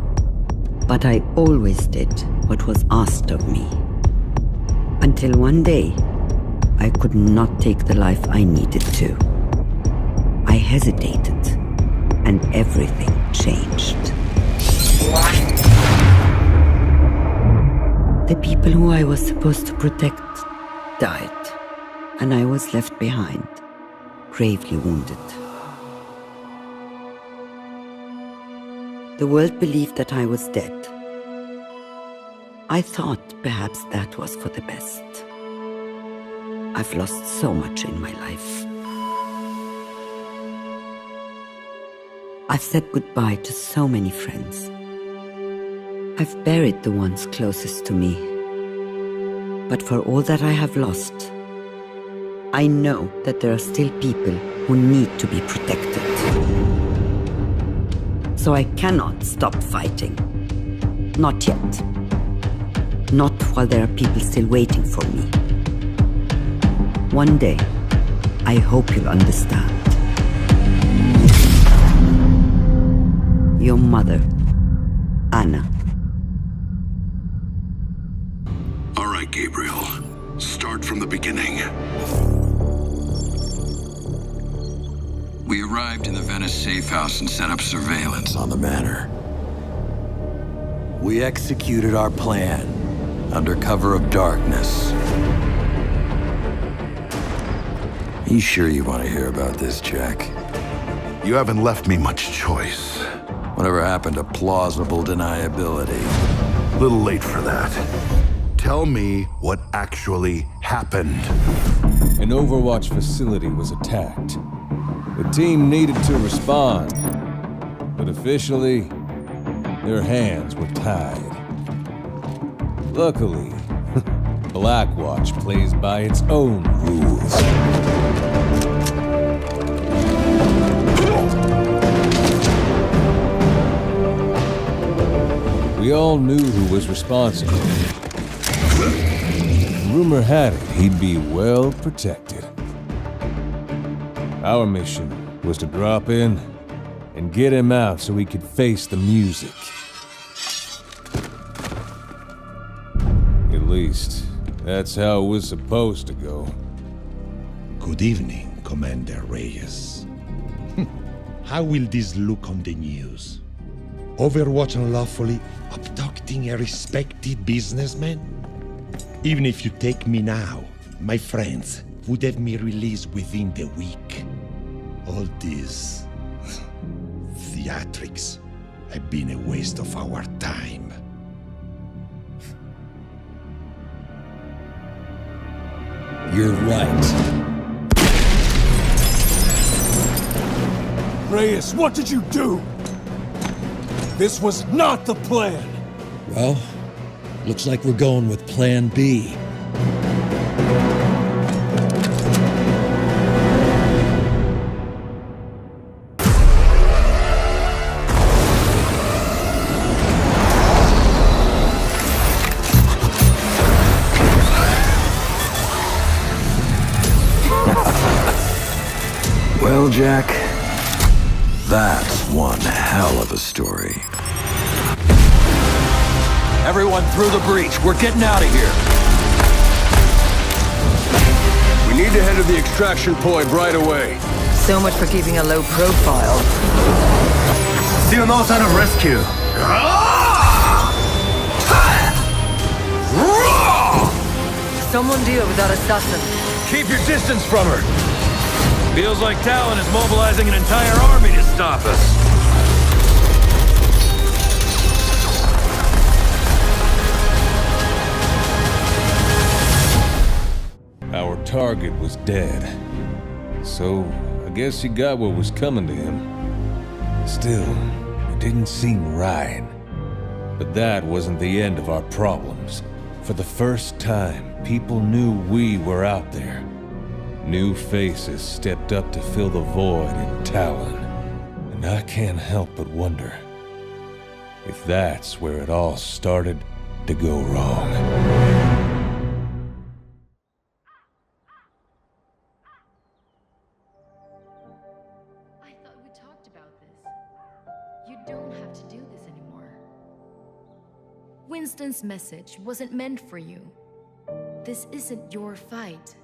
Speaker 13: But I always did what was asked of me. Until one day, I could not take the life I needed to. I hesitated, and everything changed. The people who I was supposed to protect died, and I was left behind, gravely wounded. The world believed that I was dead. I thought perhaps that was for the best. I've lost so much in my life. I've said goodbye to so many friends. I've buried the ones closest to me. But for all that I have lost, I know that there are still people who need to be protected. So I cannot stop fighting. Not yet. Not while there are people still waiting for me. One day, I hope you'll understand. Your mother, Anna.
Speaker 3: All right, Gabriel. Start from the beginning.
Speaker 2: We arrived in the Venice safe house and set up surveillance on the manor. We executed our plan under cover of darkness. You sure you want to hear about this, Jack?
Speaker 3: You haven't left me much choice.
Speaker 2: Whatever happened to plausible deniability?
Speaker 3: Little late for that. Tell me what actually happened.
Speaker 5: An Overwatch facility was attacked. The team needed to respond, but officially, their hands were tied. Luckily, Blackwatch plays by its own rules. We all knew who was responsible. Rumor had it he'd be well protected. Our mission was to drop in and get him out so he could face the music. At least, that's how it was supposed to go.
Speaker 16: Good evening, Commander Reyes. How will this look on the news? Overwatch unlawfully abducting a respected businessman? Even if you take me now, my friends would have me released within the week. All these theatrics have been a waste of our time.
Speaker 2: You're right.
Speaker 5: Reyes, what did you do? This was not the plan!
Speaker 2: Well, looks like we're going with Plan B. Well, Jack, that's one hell of a story. Everyone through the breach. We're getting out of here.
Speaker 24: We need to head to the extraction point right away.
Speaker 25: So much for keeping a low profile.
Speaker 3: Still no sign of rescue.
Speaker 25: Someone deal with that assassin.
Speaker 14: Keep your distance from her. Feels like Talon is mobilizing an entire army to stop us.
Speaker 5: Our target was dead. So, I guess he got what was coming to him. Still, it didn't seem right. But that wasn't the end of our problems. For the first time, people knew we were out there. New faces stepped up to fill the void in Talon. And I can't help but wonder if that's where it all started to go wrong.
Speaker 11: I thought we talked about this. You don't have to do this anymore. Winston's message wasn't meant for you. This isn't your fight.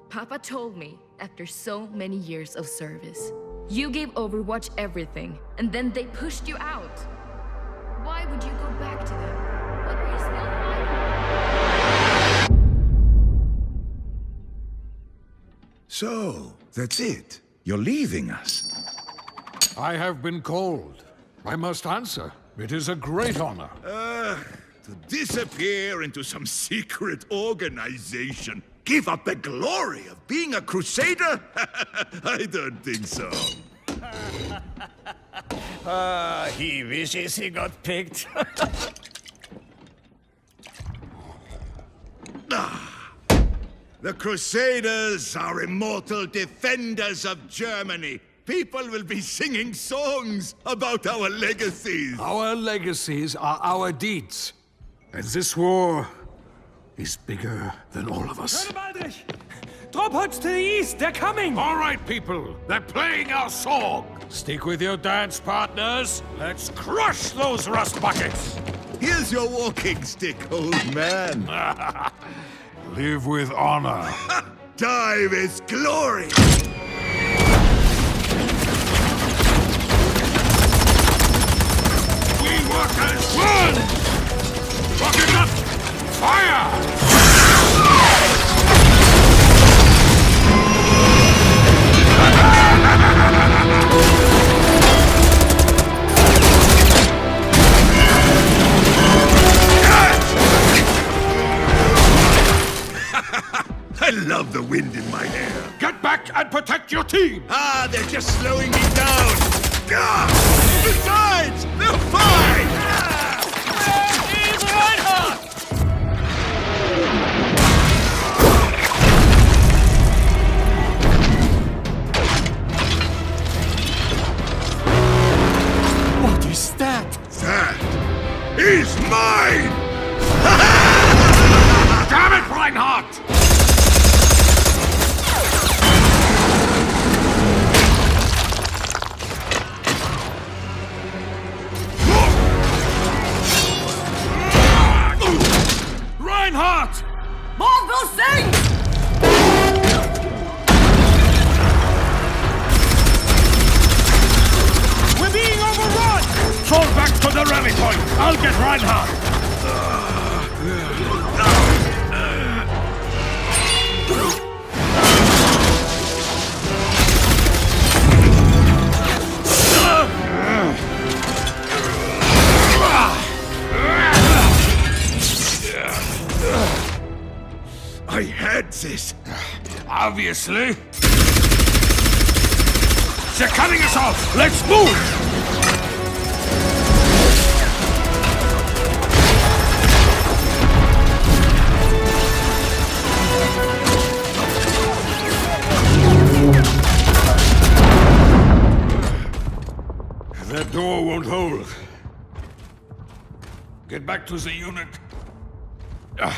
Speaker 11: Papa told me, after so many years of service, you gave Overwatch everything, and then they pushed you out. Why would you go back to them? What were you still fighting?
Speaker 26: So, that's it. You're leaving us.
Speaker 27: I have been called. I must answer. It is a great honor.
Speaker 23: To disappear into some secret organization. Give up the glory of being a crusader? I don't think so.
Speaker 22: He wishes he got picked.
Speaker 23: The Crusaders are immortal defenders of Germany. People will be singing songs about our legacies.
Speaker 27: Our legacies are our deeds. And this war is bigger than all of us.
Speaker 6: Drop pods to the east, they're coming!
Speaker 27: All right, people, they're playing our song. Stick with your dance partners. Let's crush those rust buckets.
Speaker 23: Here's your walking stick, old man.
Speaker 27: Live with honor.
Speaker 23: Time is glory.
Speaker 27: We work as one. Rocket up! Fire!
Speaker 23: I love the wind in my hair.
Speaker 27: Get back and protect your team!
Speaker 23: Ah, they're just slowing me down. Ah! Besides, they're fine!
Speaker 6: What is that?
Speaker 23: That is mine!
Speaker 27: Damn it, Reinhardt! Reinhardt!
Speaker 6: More of those things!
Speaker 27: We're being overrun! Fall back to the rally point! I'll get Reinhardt!
Speaker 23: I had this.
Speaker 27: Obviously. They're cutting us off! Let's move! That door won't hold. Get back to the unit. I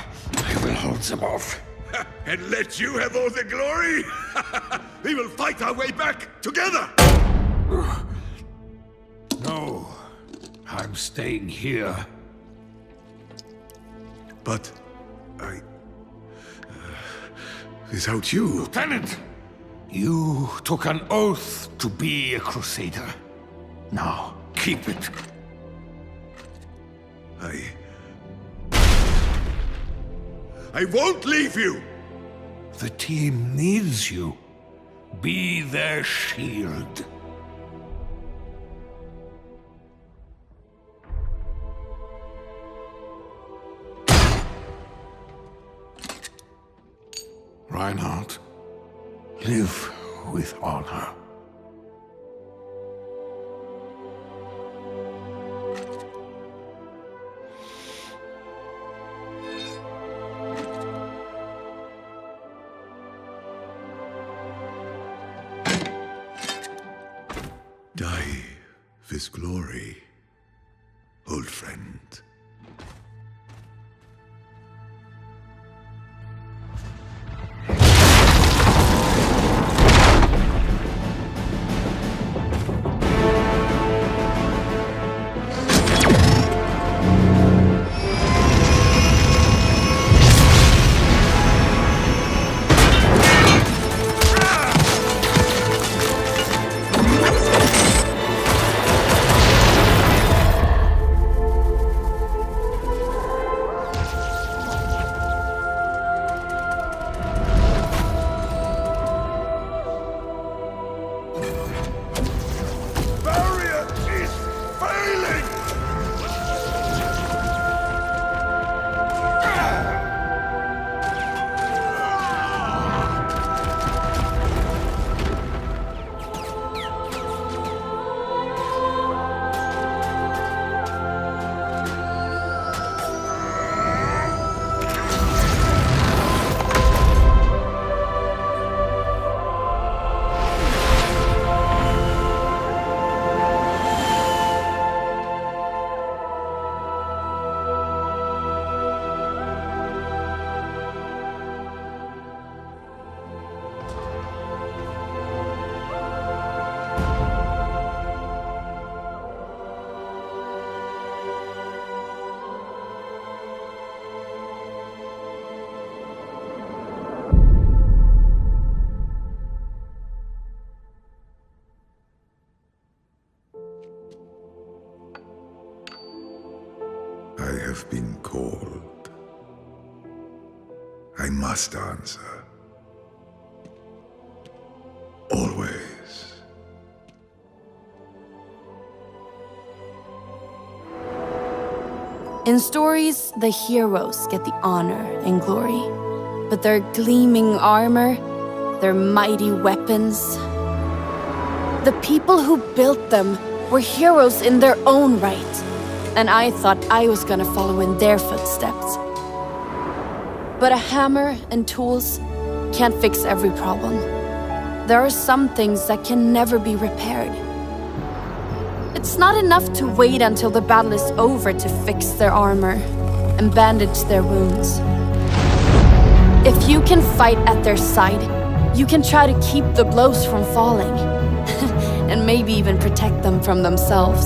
Speaker 27: will hold them off.
Speaker 23: And let you have all the glory? We will fight our way back together!
Speaker 27: No. I'm staying here.
Speaker 23: But without you...
Speaker 27: Lieutenant! You took an oath to be a crusader. Now, keep it.
Speaker 23: I won't leave you!
Speaker 27: The team needs you. Be their shield. Reinhardt, live with honor.
Speaker 23: Die with glory, old friend.
Speaker 26: must answer. Always.
Speaker 4: In stories, the heroes get the honor and glory. But their gleaming armor, their mighty weapons, the people who built them were heroes in their own right. And I thought I was gonna follow in their footsteps. But a hammer and tools can't fix every problem. There are some things that can never be repaired. It's not enough to wait until the battle is over to fix their armor and bandage their wounds. If you can fight at their side, you can try to keep the blows from falling. And maybe even protect them from themselves.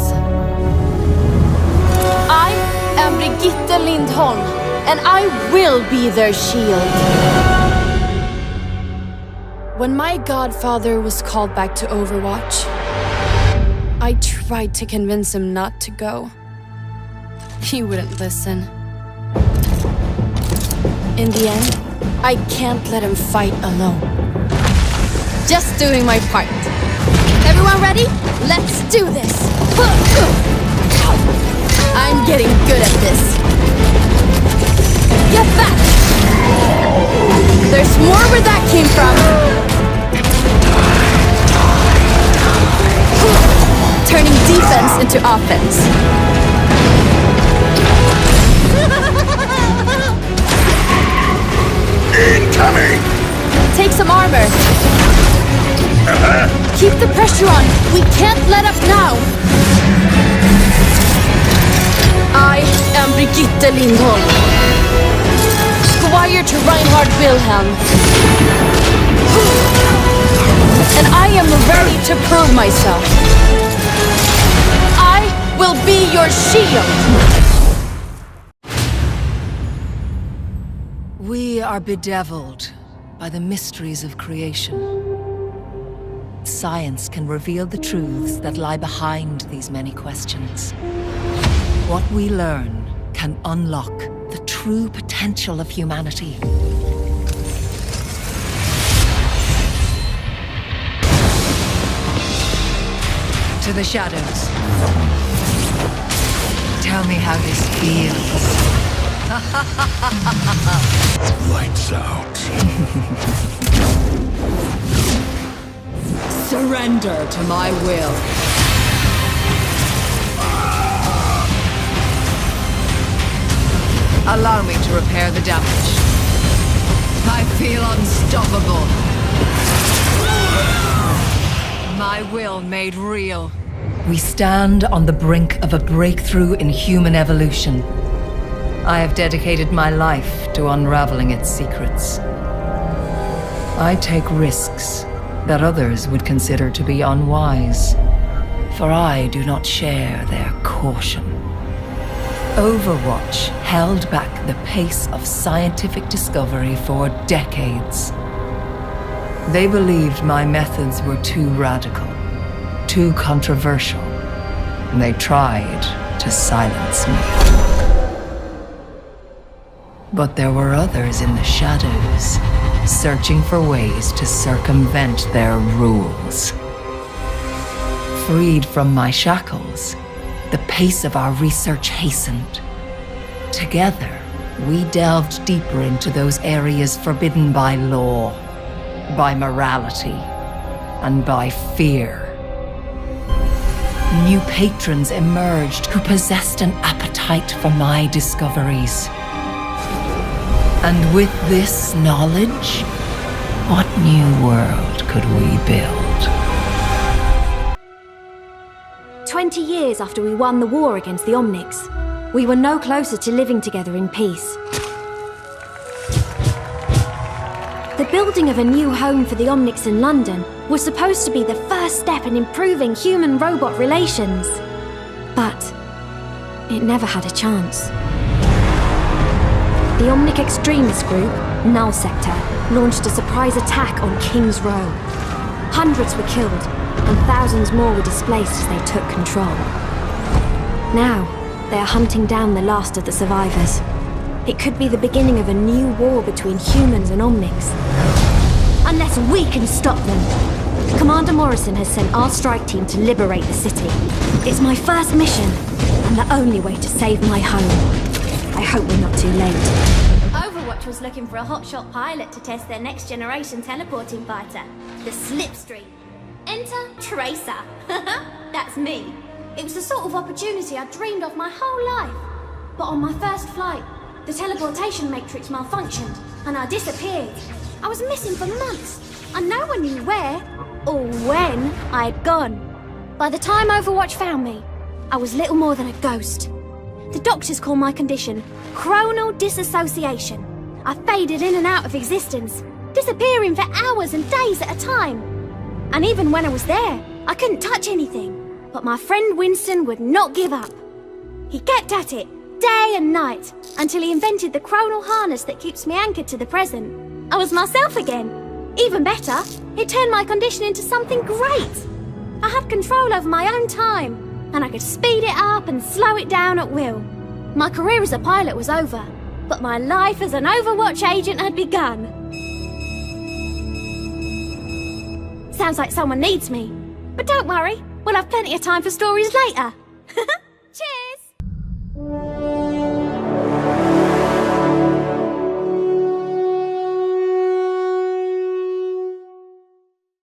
Speaker 4: I am Brigitte Lindholm, and I will be their shield. When my godfather was called back to Overwatch, I tried to convince him not to go. He wouldn't listen. In the end, I can't let him fight alone. Just doing my part. Everyone ready? Let's do this! I'm getting good at this. Get back! There's more where that came from. Turning defense into offense.
Speaker 23: Incoming!
Speaker 4: Take some armor. Keep the pressure on. We can't let up now. I am Brigitte Lindholm, Squire to Reinhard Wilhelm. And I am ready to prove myself. I will be your shield.
Speaker 25: We are bedeviled by the mysteries of creation. Science can reveal the truths that lie behind these many questions. What we learn can unlock the true potential of humanity. To the shadows. Tell me how this feels.
Speaker 3: Lights out.
Speaker 25: Surrender to my will. Allow me to repair the damage. I feel unstoppable. My will made real. We stand on the brink of a breakthrough in human evolution. I have dedicated my life to unraveling its secrets. I take risks that others would consider to be unwise, for I do not share their caution. Overwatch held back the pace of scientific discovery for decades. They believed my methods were too radical, too controversial, and they tried to silence me. But there were others in the shadows, searching for ways to circumvent their rules. Freed from my shackles, the pace of our research hastened. Together, we delved deeper into those areas forbidden by law, by morality, and by fear. New patrons emerged who possessed an appetite for my discoveries. And with this knowledge, what new world could we build?
Speaker 12: 20 years after we won the war against the Omnics, we were no closer to living together in peace. The building of a new home for the Omnics in London was supposed to be the first step in improving human-robot relations. But it never had a chance. The Omnic extremist group, Null Sector, launched a surprise attack on King's Row. Hundreds were killed, and thousands more were displaced as they took control. Now, they are hunting down the last of the survivors. It could be the beginning of a new war between humans and Omnics. Unless we can stop them. Commander Morrison has sent our strike team to liberate the city. It's my first mission, and the only way to save my home. I hope we're not too late.
Speaker 8: Overwatch was looking for a hotshot pilot to test their next generation teleporting fighter, the Slipstream. Enter Tracer. That's me. It was the sort of opportunity I dreamed of my whole life. But on my first flight, the teleportation matrix malfunctioned, and I disappeared. I was missing for months, and no one knew where or when I'd gone. By the time Overwatch found me, I was little more than a ghost. The doctors call my condition chronal disassociation. I faded in and out of existence, disappearing for hours and days at a time. And even when I was there, I couldn't touch anything. But my friend Winston would not give up. He kept at it, day and night, until he invented the chronal harness that keeps me anchored to the present. I was myself again. Even better, it turned my condition into something great. I had control over my own time, and I could speed it up and slow it down at will. My career as a pilot was over, but my life as an Overwatch agent had begun. Sounds like someone needs me. But don't worry, we'll have plenty of time for stories later.